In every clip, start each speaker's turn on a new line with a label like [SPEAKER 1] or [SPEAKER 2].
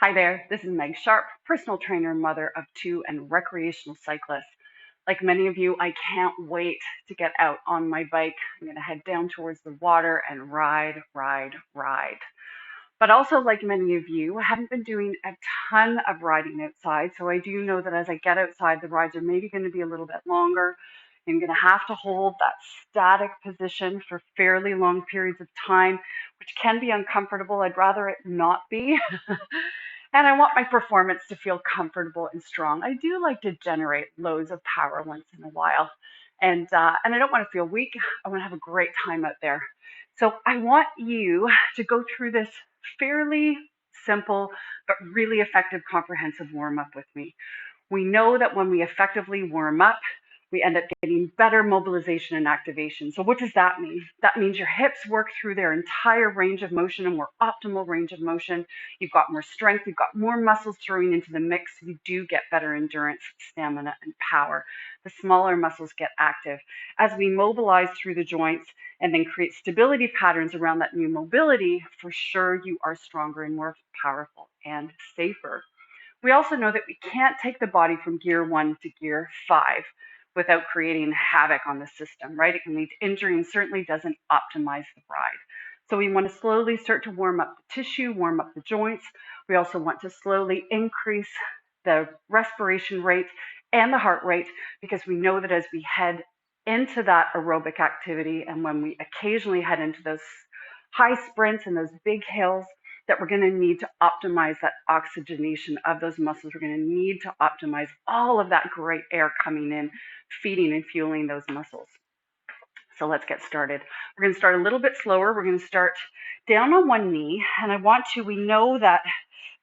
[SPEAKER 1] Hi there, this is Meg Sharp, personal trainer, mother of two, and recreational cyclist. Like many of you, I can't wait to get out on my bike. I'm going to head down towards the water and ride, ride, ride. But also, like many of you, I haven't been doing a ton of riding outside. So I do know that as I get outside, the rides are maybe going to be a little bit longer. I'm going to have to hold that static position for fairly long periods of time, which can be uncomfortable. I'd rather it not be. And I want my performance to feel comfortable and strong. I do like to generate loads of power once in a while. And I don't want to feel weak. I want to have a great time out there. So I want you to go through this fairly simple but really effective comprehensive warm up with me. We know that when we effectively warm up, we end up getting better mobilization and activation. So what does that mean? That means your hips work through their entire range of motion, a more optimal range of motion. You've got more strength, you've got more muscles throwing into the mix. So you do get better endurance, stamina, and power. The smaller muscles get active. As we mobilize through the joints and then create stability patterns around that new mobility, for sure you are stronger and more powerful and safer. We also know that we can't take the body from gear 1 to gear 5 without creating havoc on the system, right? It can lead to injury and certainly doesn't optimize the ride. So we want to slowly start to warm up the tissue, warm up the joints. We also want to slowly increase the respiration rate and the heart rate, because we know that as we head into that aerobic activity and when we occasionally head into those high sprints and those big hills, that we're going to need to optimize that oxygenation of those muscles. We're going to need to optimize all of that great air coming in, feeding and fueling those muscles. So let's get started. We're going to start a little bit slower. We're going to start down on one knee. And we know that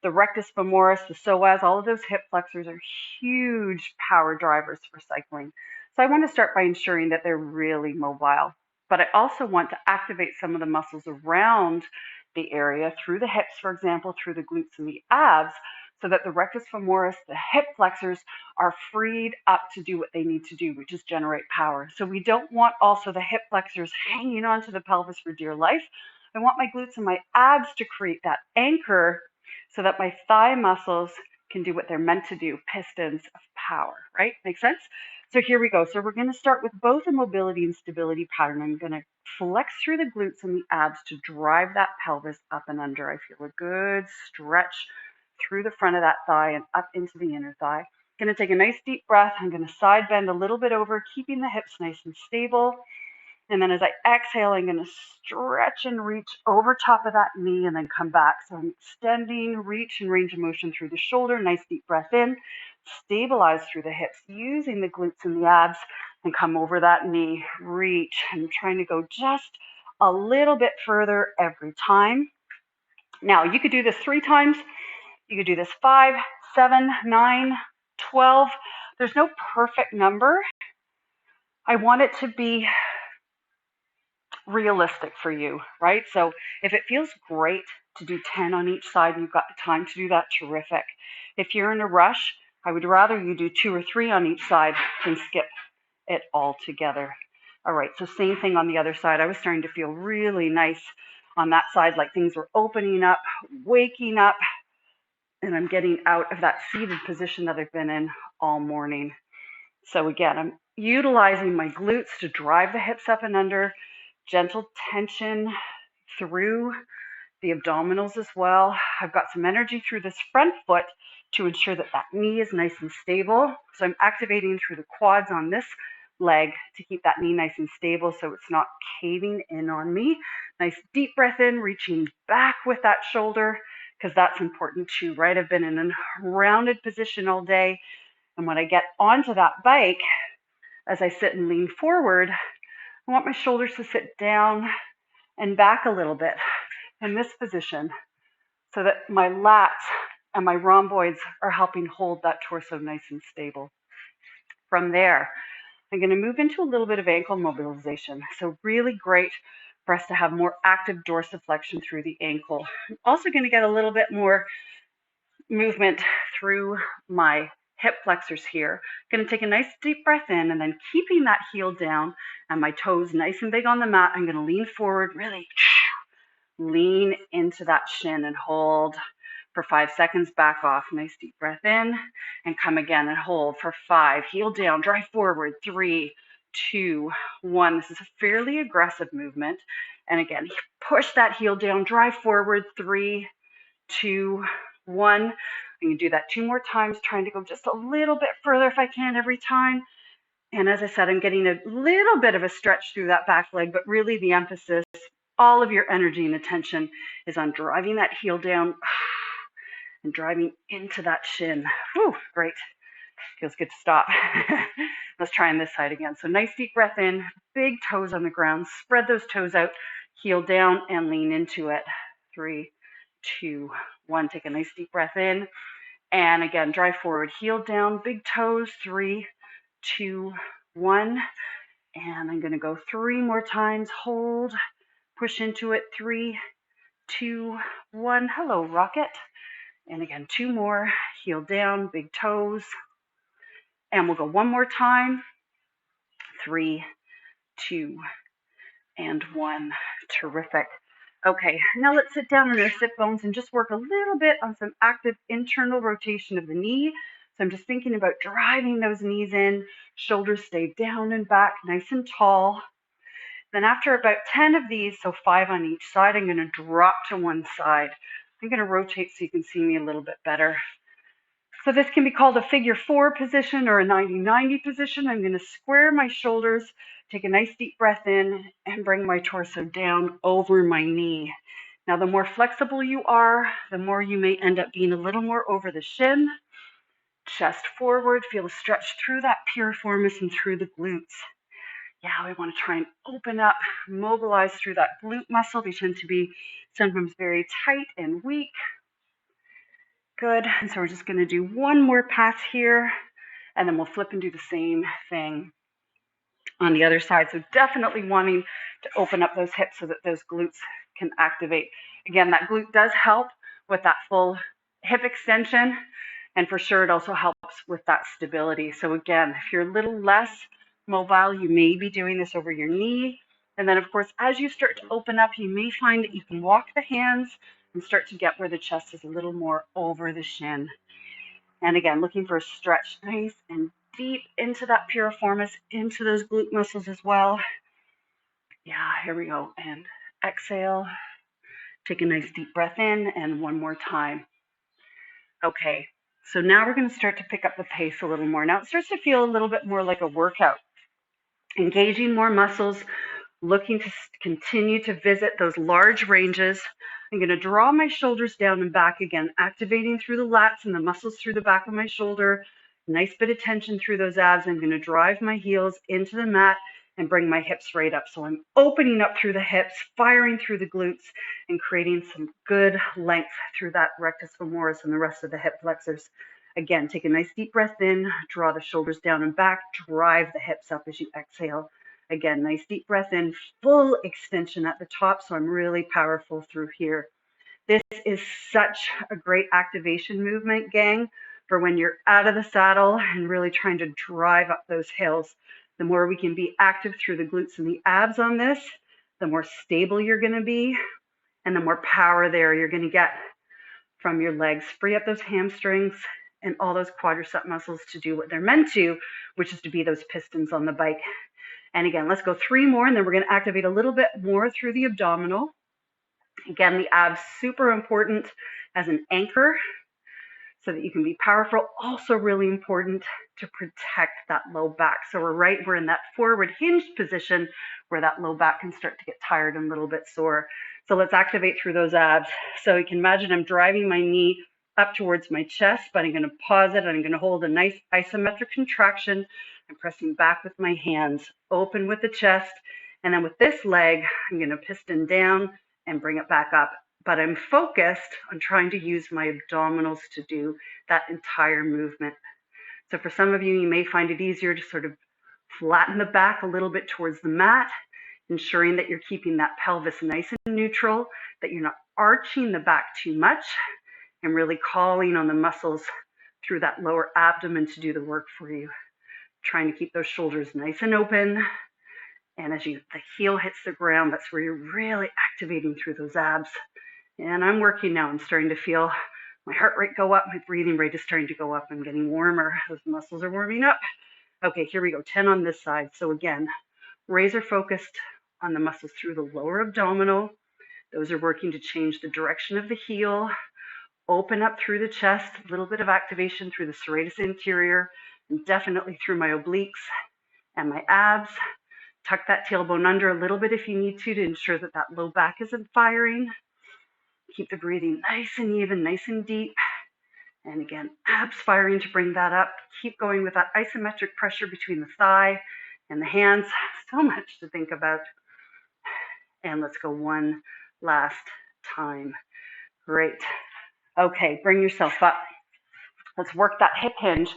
[SPEAKER 1] the rectus femoris, the psoas, all of those hip flexors are huge power drivers for cycling. So I want to start by ensuring that they're really mobile. But I also want to activate some of the muscles around the area through the hips, for example, through the glutes and the abs, so that the rectus femoris, the hip flexors, are freed up to do what they need to do, which is generate power. So we don't want also the hip flexors hanging onto the pelvis for dear life. I want my glutes and my abs to create that anchor so that my thigh muscles can do what they're meant to do, pistons of power, right? Make sense? So here we go. So we're going to start with both a mobility and stability pattern. I'm going to flex through the glutes and the abs to drive that pelvis up and under. I feel a good stretch through the front of that thigh and up into the inner thigh. Going to take a nice deep breath. I'm going to side bend a little bit over, keeping the hips nice and stable. And then as I exhale, I'm going to stretch and reach over top of that knee and then come back. So I'm extending, reach and range of motion through the shoulder. Nice deep breath in. Stabilize through the hips, using the glutes and the abs, and come over that knee. Reach. I'm trying to go just a little bit further every time. Now, you could do this 3 times. You could do this 5, 7, 9, 12. There's no perfect number. I want it to be realistic for you, right? So if it feels great to do 10 on each side and you've got the time to do that, terrific. If you're in a rush, I would rather you do 2 or 3 on each side than skip it all together. All right, so same thing on the other side. I was starting to feel really nice on that side, like things were opening up, waking up, and I'm getting out of that seated position that I've been in all morning. So again, I'm utilizing my glutes to drive the hips up and under, gentle tension through the abdominals as well. I've got some energy through this front foot to ensure that that knee is nice and stable. So I'm activating through the quads on this leg to keep that knee nice and stable so it's not caving in on me. Nice deep breath in, reaching back with that shoulder, because that's important too, right? I've been in a rounded position all day. And when I get onto that bike, as I sit and lean forward, I want my shoulders to sit down and back a little bit in this position so that my lats and my rhomboids are helping hold that torso nice and stable. From there, I'm going to move into a little bit of ankle mobilization. So really great for us to have more active dorsiflexion through the ankle. I'm also going to get a little bit more movement through my hip flexors here. Going to take a nice deep breath in, and then keeping that heel down and my toes nice and big on the mat, I'm going to lean forward, really lean into that shin and hold. for 5 seconds, back off. Nice deep breath in and come again and hold for 5. Heel down, drive forward. 3, 2, 1. This is a fairly aggressive movement. And again, push that heel down, drive forward. 3, 2, 1. I'm going to do that 2 more times, trying to go just a little bit further if I can every time. And as I said, I'm getting a little bit of a stretch through that back leg, but really the emphasis, all of your energy and attention is on driving that heel down and driving into that shin. Whew, great. Feels good to stop. Let's try on this side again. So nice deep breath in, big toes on the ground, spread those toes out, heel down and lean into it. 3, 2, 1. Take a nice deep breath in. And again, drive forward, heel down, big toes. 3, 2, 1. And I'm going to go 3 more times. Hold, push into it. 3, 2, 1. Hello, rocket. And again, 2 more. Heel down, big toes. And we'll go 1 more time. 3, 2, and 1. Terrific. Okay, now let's sit down on our sit bones and just work a little bit on some active internal rotation of the knee. So I'm just thinking about driving those knees in, shoulders stay down and back, nice and tall. Then after about 10 of these, so 5 on each side, I'm going to drop to one side. I'm going to rotate so you can see me a little bit better. So this can be called a figure 4 position or a 90-90 position. I'm going to square my shoulders, take a nice deep breath in, and bring my torso down over my knee. Now, the more flexible you are, the more you may end up being a little more over the shin. Chest forward, feel a stretch through that piriformis and through the glutes. Yeah, we want to try and open up, mobilize through that glute muscle. They tend to be sometimes very tight and weak. Good, and so we're just going to do 1 more pass here, and then we'll flip and do the same thing on the other side. So definitely wanting to open up those hips so that those glutes can activate. Again, that glute does help with that full hip extension, and for sure it also helps with that stability. So again, if you're a little less mobile, you may be doing this over your knee. And then of course, as you start to open up, you may find that you can walk the hands and start to get where the chest is a little more over the shin. And again, looking for a stretch nice and deep into that piriformis, into those glute muscles as well. Yeah, here we go. And exhale. Take a nice deep breath in, and 1 more time. Okay, so now we're going to start to pick up the pace a little more. Now it starts to feel a little bit more like a workout. Engaging more muscles, looking to continue to visit those large ranges. I'm going to draw my shoulders down and back again, activating through the lats and the muscles through the back of my shoulder. Nice bit of tension through those abs. I'm going to drive my heels into the mat and bring my hips right up. So I'm opening up through the hips, firing through the glutes, and creating some good length through that rectus femoris and the rest of the hip flexors. Again, take a nice deep breath in, draw the shoulders down and back, drive the hips up as you exhale. Again, nice deep breath in, full extension at the top, so I'm really powerful through here. This is such a great activation movement, gang, for when you're out of the saddle and really trying to drive up those hills. The more we can be active through the glutes and the abs on this, the more stable you're going to be, and the more power there you're going to get from your legs. Free up those hamstrings and all those quadricep muscles to do what they're meant to, which is to be those pistons on the bike. And again, let's go 3 more, and then we're going to activate a little bit more through the abdominal. Again, the abs, super important as an anchor so that you can be powerful. Also really important to protect that low back. So we're in that forward hinged position where that low back can start to get tired and a little bit sore. So let's activate through those abs. So you can imagine I'm driving my knee up towards my chest, but I'm going to pause it and I'm going to hold a nice isometric contraction. I'm pressing back with my hands, open with the chest, and then with this leg, I'm going to piston down and bring it back up. But I'm focused on trying to use my abdominals to do that entire movement. So for some of you, you may find it easier to sort of flatten the back a little bit towards the mat, ensuring that you're keeping that pelvis nice and neutral, that you're not arching the back too much, and really calling on the muscles through that lower abdomen to do the work for you. Trying to keep those shoulders nice and open. And as the heel hits the ground, that's where you're really activating through those abs. And I'm working now. I'm starting to feel My heart rate go up, my breathing rate is starting to go up. I'm getting warmer. Those muscles are warming up. Okay, here we go. 10 on this side. So again, razor focused on the muscles through the lower abdominal. Those are working to change the direction of the heel. Open up through the chest, a little bit of activation through the serratus anterior, and definitely through my obliques and my abs. Tuck that tailbone under a little bit if you need to ensure that that low back isn't firing. Keep the breathing nice and even, nice and deep. And again, abs firing to bring that up. Keep going with that isometric pressure between the thigh and the hands. So much to think about. And let's go one last time. Great. Okay, bring yourself up. Let's work that hip hinge,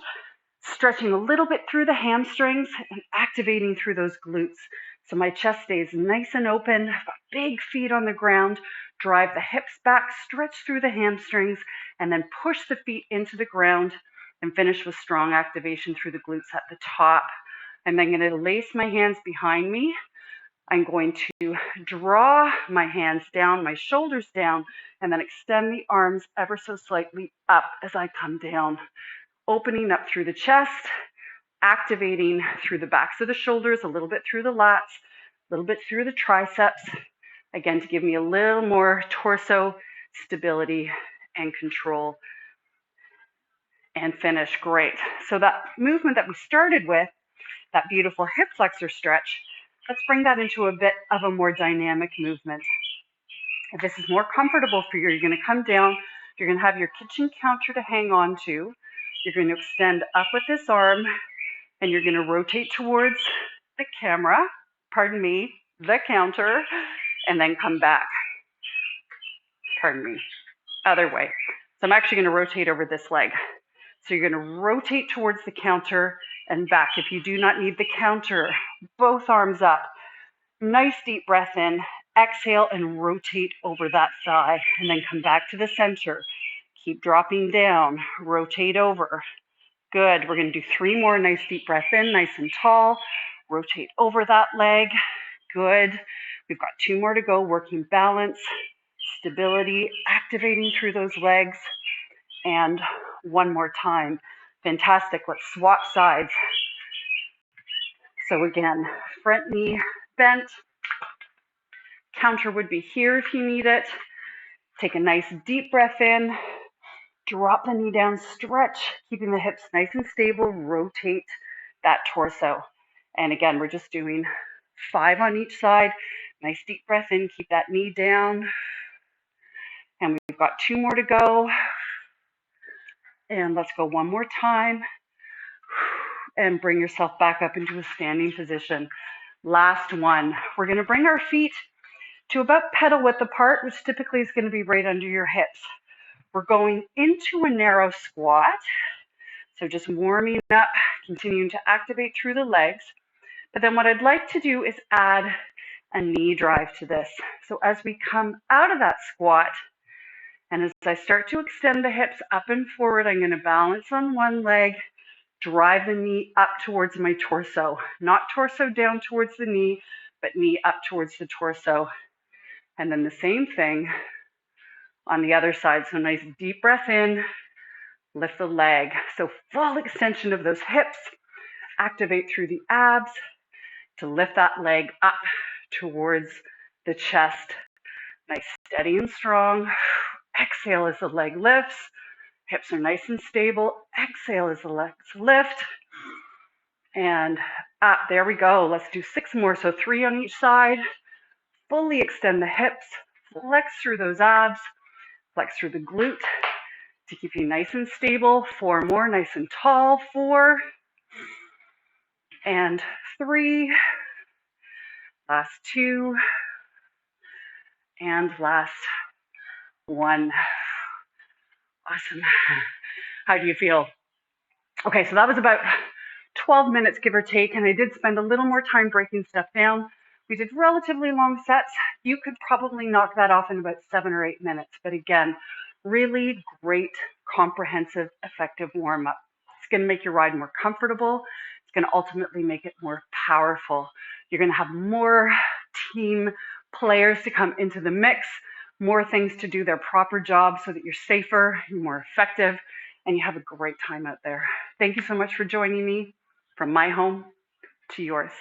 [SPEAKER 1] stretching a little bit through the hamstrings and activating through those glutes. So my chest stays nice and open, I've got big feet on the ground, drive the hips back, stretch through the hamstrings, and then push the feet into the ground and finish with strong activation through the glutes at the top. I'm then going to lace my hands behind me. I'm going to draw my hands down, my shoulders down, and then extend the arms ever so slightly up as I come down, opening up through the chest, activating through the backs of the shoulders, a little bit through the lats, a little bit through the triceps, again, to give me a little more torso stability and control. And finish. Great. So that movement that we started with, that beautiful hip flexor stretch, let's bring that into a bit of a more dynamic movement. If this is more comfortable for you, you're going to come down, you're going to have your kitchen counter to hang on to, you're going to extend up with this arm, and you're going to rotate towards the camera, pardon me, the counter, and then come back. Pardon me, other way. So I'm actually going to rotate over this leg. So you're going to rotate towards the counter and back. If you do not need the counter, both arms up. Nice deep breath in. Exhale and rotate over that thigh. And then come back to the center. Keep dropping down. Rotate over. Good. We're going to do 3 more. Nice deep breath in. Nice and tall. Rotate over that leg. Good. We've got 2 more to go. Working balance, stability, activating through those legs. And 1 more time. Fantastic. Let's swap sides. So again, front knee bent. Counter would be here if you need it. Take a nice deep breath in. Drop the knee down, stretch, keeping the hips nice and stable. Rotate that torso. And again, we're just doing 5 on each side. Nice deep breath in. Keep that knee down. And we've got 2 more to go. And let's go 1 more time. And bring yourself back up into a standing position. Last one. We're going to bring our feet to about pedal width apart, which typically is going to be right under your hips. We're going into a narrow squat. So just warming up, continuing to activate through the legs. But then what I'd like to do is add a knee drive to this. So as we come out of that squat, and as I start to extend the hips up and forward, I'm going to balance on one leg, drive the knee up towards my torso. Not torso down towards the knee, but knee up towards the torso. And then the same thing on the other side. So nice deep breath in, lift the leg. So full extension of those hips. Activate through the abs to lift that leg up towards the chest. Nice, steady and strong. Exhale as the leg lifts. Hips are nice and stable. Exhale as the legs lift. And up. There we go. Let's do 6 more. So 3 on each side. Fully extend the hips. Flex through those abs. Flex through the glute to keep you nice and stable. 4 more. Nice and tall. 4. And 3. Last 2. And last 1. Awesome. How do you feel? Okay, so that was about 12 minutes, give or take, and I did spend a little more time breaking stuff down. We did relatively long sets. You could probably knock that off in about 7 or 8 minutes, but again, really great, comprehensive, effective warm-up. It's going to make your ride more comfortable. It's going to ultimately make it more powerful. You're going to have more team players to come into the mix, more things to do their proper job so that you're safer, you're more effective, and you have a great time out there. Thank you so much for joining me from my home to yours.